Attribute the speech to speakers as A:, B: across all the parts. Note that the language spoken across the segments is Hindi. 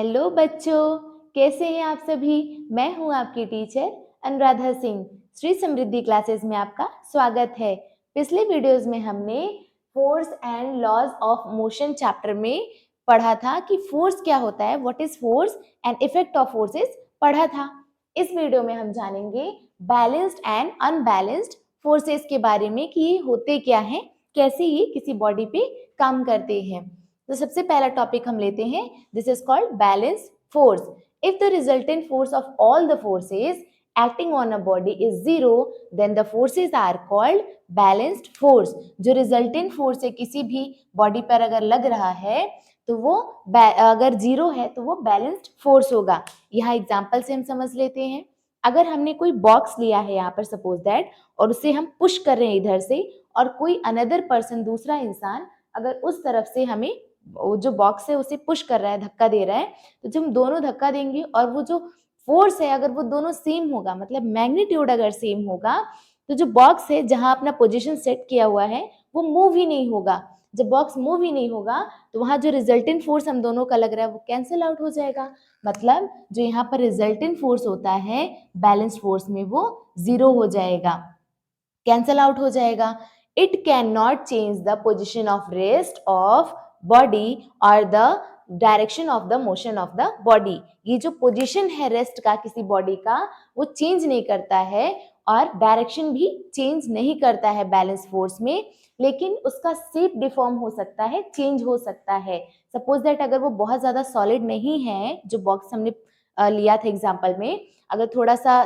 A: हेलो बच्चों, कैसे हैं आप सभी। मैं हूं आपकी टीचर अनुराधा सिंह। श्री समृद्धि क्लासेस में आपका स्वागत है। पिछले वीडियोस में हमने force and laws of motion chapter में पढ़ा था कि फोर्स क्या होता है, what is force and effect of forces पढ़ा था। इस वीडियो में हम जानेंगे बैलेंस्ड एंड अनबैलेंस्ड फोर्सेस के बारे में कि ये होते क्या हैं, कैसे ये किसी बॉडी पे काम करते हैं। तो सबसे पहला टॉपिक हम लेते हैं, this is called balance force. If the resultant force of all the forces acting on a body is zero, then the forces are called balanced force। जो रिजल्टेंट फोर्स है किसी भी बॉडी पर अगर लग रहा है तो वो अगर जीरो है तो वो बैलेंस्ड फोर्स होगा। यहाँ एग्जांपल से हम समझ लेते हैं। अगर हमने कोई बॉक्स लिया है यहाँ पर सपोज दैट, और उसे हम पुश कर रहे हैं इधर से, और कोई अनदर पर्सन, दूसरा इंसान अगर उस तरफ से हमें जो बॉक्स है उसे पुश कर रहा है, धक्का दे रहा है, तो जब हम दोनों धक्का देंगे और वो जो फोर्स है अगर वो दोनों सेम होगा, मतलब मैग्नीट्यूड अगर सेम होगा, तो जो बॉक्स है जहां अपना पोजीशन सेट किया हुआ है वो मूव ही नहीं होगा। जब बॉक्स मूव ही नहीं होगा तो वहां जो रिजल्टेंट फोर्स हम दोनों का लग रहा है वो कैंसिल आउट हो जाएगा। मतलब जो यहाँ पर रिजल्टेंट फोर्स होता है बैलेंस फोर्स में वो जीरो हो जाएगा, कैंसल आउट हो जाएगा। It can not change the position of rest of body और the direction of the motion of the body. ये जो पोजीशन है रेस्ट का किसी बॉडी का वो चेंज नहीं करता है और डायरेक्शन भी चेंज नहीं करता है बैलेंस फोर्स में, लेकिन उसका शेप डिफॉर्म हो सकता है, चेंज हो सकता है। सपोज दैट अगर वो बहुत ज्यादा सॉलिड नहीं है, जो बॉक्स हमने लिया था एग्जाम्पल में, अगर थोड़ा सा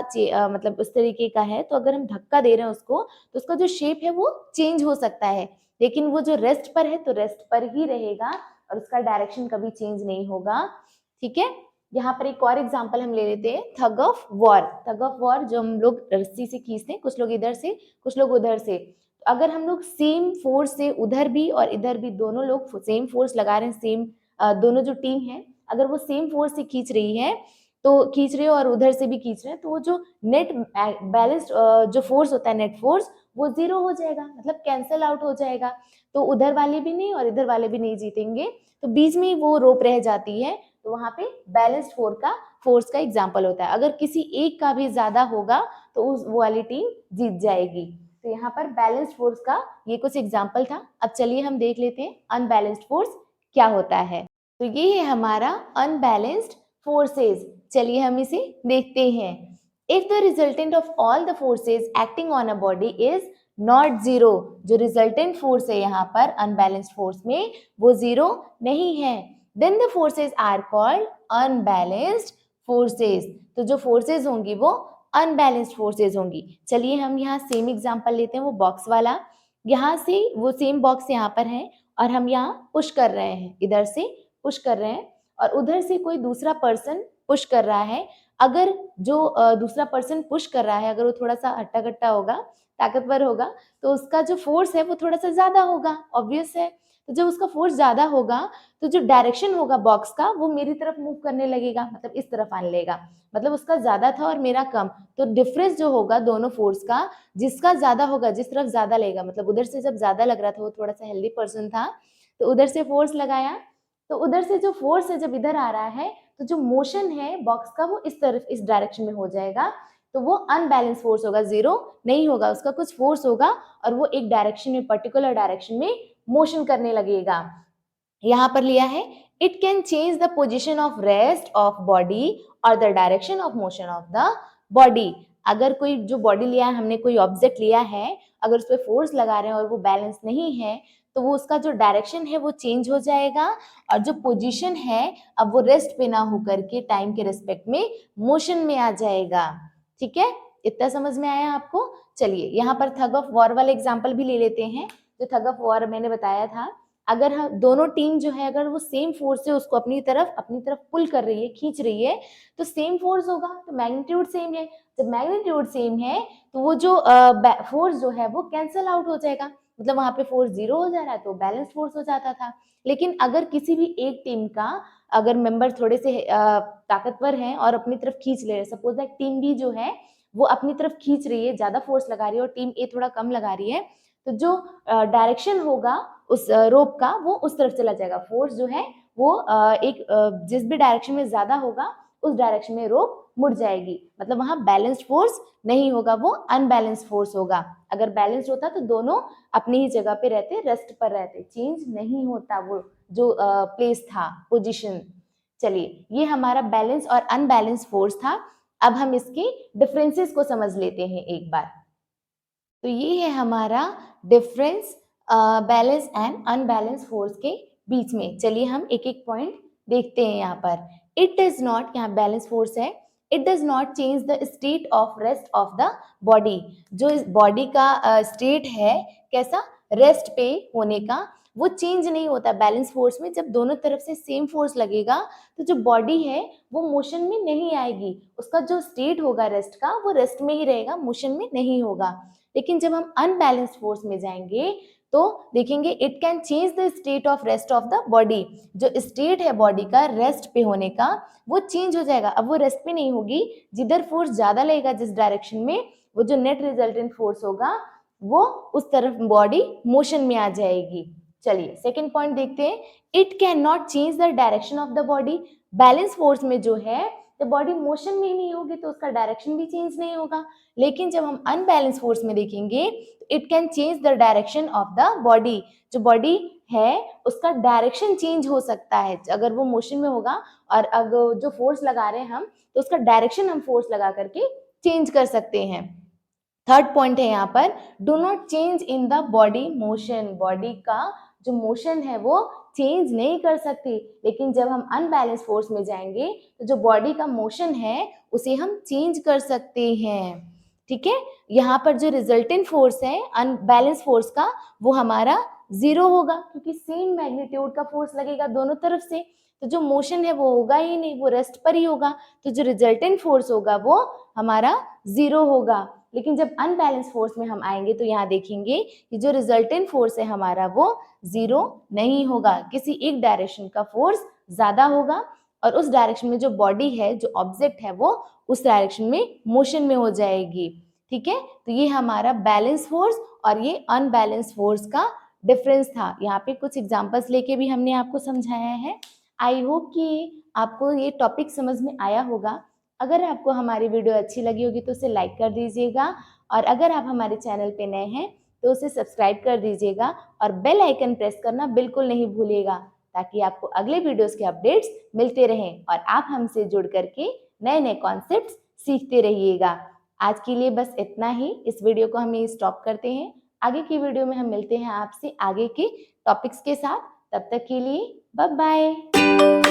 A: मतलब उस तरीके का है, तो अगर हम धक्का दे रहे हैं उसको तो उसका जो शेप है वो चेंज हो सकता है, लेकिन वो जो रेस्ट पर है तो रेस्ट पर ही रहेगा और उसका डायरेक्शन कभी चेंज नहीं होगा। ठीक है, यहाँ पर एक और एग्जांपल हम ले लेते हैं, tug of war. Tug of war जो हम लोग रस्सी से खींचते हैं, कुछ लोग इधर से कुछ लोग उधर से, तो अगर हम लोग सेम फोर्स से उधर भी और इधर भी दोनों लोग सेम फोर्स लगा रहे हैं, सेम दोनों जो टीम है अगर वो सेम फोर्स से खींच रही है, तो खींच रहे हो और उधर से भी खींच रहे हैं, तो वो जो नेट बैलेंस्ड जो फोर्स होता है, नेट फोर्स, वो जीरो हो जाएगा, मतलब कैंसल आउट हो जाएगा। तो उधर वाले भी नहीं और इधर वाले भी नहीं जीतेंगे, तो बीच में वो रोप रह जाती है, तो वहां पे बैलेंस्ड फोर्स का एग्जाम्पल होता है। अगर किसी एक का भी ज्यादा होगा तो उस वो वाली टीम जीत जाएगी। तो यहाँ पर बैलेंस्ड फोर्स का ये कुछ एग्जाम्पल था। अब चलिए हम देख लेते हैं अनबैलेंस्ड फोर्स क्या होता है। तो ये है हमारा अनबैलेंस्ड फोर्सेस। चलिए हम इसे देखते हैं। If the resultant of all the forces acting on a body is not zero, जो रिजल्टेंट फोर्स है यहाँ पर अनबैलेंस्ड फोर्स में वो जीरो नहीं है, then the forces are called unbalanced forces. तो जो फोर्सेस होंगी वो अनबैलेंस्ड फोर्सेस होंगी। चलिए हम यहाँ सेम एग्जांपल लेते हैं, वो बॉक्स वाला। यहाँ से वो सेम बॉक्स यहाँ पर है और हम यहाँ पुश कर रहे हैं, इधर से पुश कर रहे हैं और उधर से कोई दूसरा पर्सन पुश कर रहा है। अगर जो दूसरा पर्सन पुश कर रहा है अगर वो थोड़ा सा हट्टा कट्टा होगा, ताकतवर होगा, तो उसका जो फोर्स है वो थोड़ा सा ज्यादा होगा, ऑब्वियस है। तो जब उसका फोर्स ज्यादा होगा तो जो डायरेक्शन होगा बॉक्स का वो मेरी तरफ मूव करने लगेगा, मतलब इस तरफ आने लगेगा। मतलब उसका ज्यादा था और मेरा कम, तो डिफरेंस जो होगा दोनों फोर्स का, जिसका ज्यादा होगा जिस तरफ ज्यादा लगेगा, मतलब उधर से जब ज्यादा लग रहा था, वो थोड़ा सा हेल्दी पर्सन था तो उधर से फोर्स लगाया, तो उधर से जो फोर्स है जब इधर आ रहा है तो जो मोशन है बॉक्स का वो इस तरफ इस डायरेक्शन में हो जाएगा, तो वो अनबैलेंस फोर्स होगा, जीरो नहीं होगा, उसका कुछ फोर्स होगा और वो एक डायरेक्शन में, पर्टिकुलर डायरेक्शन में मोशन करने लगेगा। यहाँ पर लिया है, it can change the position of rest of body और the direction of motion of the body. अगर कोई जो बॉडी लिया है हमने, कोई ऑब्जेक्ट लिया है, अगर उस पर फोर्स लगा रहे हैं और वो बैलेंस नहीं है तो वो उसका जो डायरेक्शन है वो चेंज हो जाएगा और जो पोजीशन है अब वो रेस्ट पे ना होकर के टाइम के रिस्पेक्ट में मोशन में आ जाएगा। ठीक है, इतना समझ में आया आपको। चलिए यहाँ पर थग ऑफ वॉर वाला एग्जाम्पल भी ले लेते हैं। जो थग ऑफ वॉर मैंने बताया था, अगर हम दोनों टीम जो है अगर वो सेम फोर्स से उसको अपनी तरफ पुल कर रही है, खींच रही है, तो सेम फोर्स होगा, तो मैग्नीट्यूड सेम है। जब मैग्नीट्यूड सेम है तो वो जो फोर्स जो है वो कैंसल आउट हो जाएगा, मतलब वहां पे फोर्स जीरो हो जा रहा है तो बैलेंस फोर्स हो जाता था। लेकिन अगर किसी भी एक टीम का अगर मेंबर थोड़े से ताकतवर हैं और अपनी तरफ खींच ले रहे हैं, सपोज दैट टीम बी जो है वो अपनी तरफ खींच रही है, ज्यादा फोर्स लगा रही है और टीम ए थोड़ा कम लगा रही है, तो जो डायरेक्शन होगा उस रोप का वो उस तरफ चला जाएगा। फोर्स जो है वो जिस भी डायरेक्शन में ज्यादा होगा उस डायरेक्शन में रोप मुड़ जाएगी, मतलब वहां बैलेंस्ड फोर्स नहीं होगा, वो अनबैलेंस्ड फोर्स होगा। अगर बैलेंस्ड होता तो दोनों अपनी ही जगह पे रहते, रेस्ट पर रहते, चेंज नहीं होता वो जो प्लेस था, पोजीशन। चलिए, ये हमारा बैलेंस और अनबैलेंस फोर्स था। अब हम इसके डिफरेंसेस को समझ लेते हैं एक बार। तो ये है हमारा difference balance and unbalance force के बीच में। चलिए हम एक एक पॉइंट देखते हैं यहाँ पर। इट डज नॉट, यहाँ बैलेंस फोर्स है, it does not change the state of rest of the body. जो इस बॉडी का स्टेट है कैसा, रेस्ट पे होने का, वो चेंज नहीं होता बैलेंस फोर्स में। जब दोनों तरफ से सेम फोर्स लगेगा तो जो बॉडी है वो मोशन में नहीं आएगी, उसका जो स्टेट होगा रेस्ट का वो रेस्ट में ही रहेगा, मोशन में नहीं होगा। लेकिन जब हम अनबैलेंस्ड फोर्स में जाएंगे तो देखेंगे it can change the state of rest of the body. जो स्टेट है बॉडी का रेस्ट पे होने का वो चेंज हो जाएगा। अब वो रेस्ट पे नहीं होगी, जिधर फोर्स ज्यादा लगेगा जिस डायरेक्शन में, वो जो नेट रिजल्टेंट फोर्स होगा वो उस तरफ बॉडी मोशन में आ जाएगी। चलिए सेकेंड पॉइंट देखते हैं। It can not change the direction of the body. Balance force में जो है तो बॉडी मोशन में ही नहीं होगी तो उसका डायरेक्शन भी चेंज नहीं होगा। लेकिन जब हम अनबैलेंस फोर्स में देखेंगे it can change the direction of the body. जो बॉडी है उसका डायरेक्शन चेंज हो सकता है अगर वो मोशन में होगा, और अगर जो फोर्स लगा रहे हैं हम तो उसका डायरेक्शन हम फोर्स लगा करके चेंज कर सकते हैं। थर्ड पॉइंट है यहाँ पर, do not change in the body motion. Body का जो मोशन है वो चेंज नहीं कर सकती। लेकिन जब हम अनबैलेंस फोर्स में जाएंगे तो जो बॉडी का मोशन है उसे हम चेंज कर सकते हैं। ठीक है, यहाँ पर जो रिजल्टेंट फोर्स है अनबैलेंस फोर्स का वो हमारा 0 होगा, क्योंकि सेम मैग्नीट्यूड का फोर्स लगेगा दोनों तरफ से, तो जो मोशन है वो होगा ही नहीं, वो रेस्ट पर ही होगा। तो जो रिजल्टेंट फोर्स होगा वो हमारा 0 होगा। लेकिन जब अनबैलेंस फोर्स में हम आएंगे तो यहाँ देखेंगे कि जो रिजल्टेंट फोर्स है हमारा वो 0 नहीं होगा, किसी एक डायरेक्शन का फोर्स ज्यादा होगा, और उस डायरेक्शन में जो बॉडी है, जो ऑब्जेक्ट है, वो उस डायरेक्शन में मोशन में हो जाएगी। ठीक है, तो ये हमारा बैलेंस फोर्स और ये अनबैलेंस फोर्स का डिफरेंस था। यहाँ पे कुछ एग्जांपल्स लेके भी हमने आपको समझाया है। आई होप कि आपको ये टॉपिक समझ में आया होगा। अगर आपको हमारी वीडियो अच्छी लगी होगी तो उसे लाइक कर दीजिएगा, और अगर आप हमारे चैनल पे नए हैं तो उसे सब्सक्राइब कर दीजिएगा, और बेल आइकन प्रेस करना बिल्कुल नहीं भूलिएगा, ताकि आपको अगले वीडियोस के अपडेट्स मिलते रहें और आप हमसे जुड़ करके नए नए कॉन्सेप्ट्स सीखते रहिएगा। आज के लिए बस इतना ही। इस वीडियो को हम यहीं स्टॉप करते हैं। आगे की वीडियो में हम मिलते हैं आपसे आगे के टॉपिक्स के साथ। तब तक के लिए बाय बाय।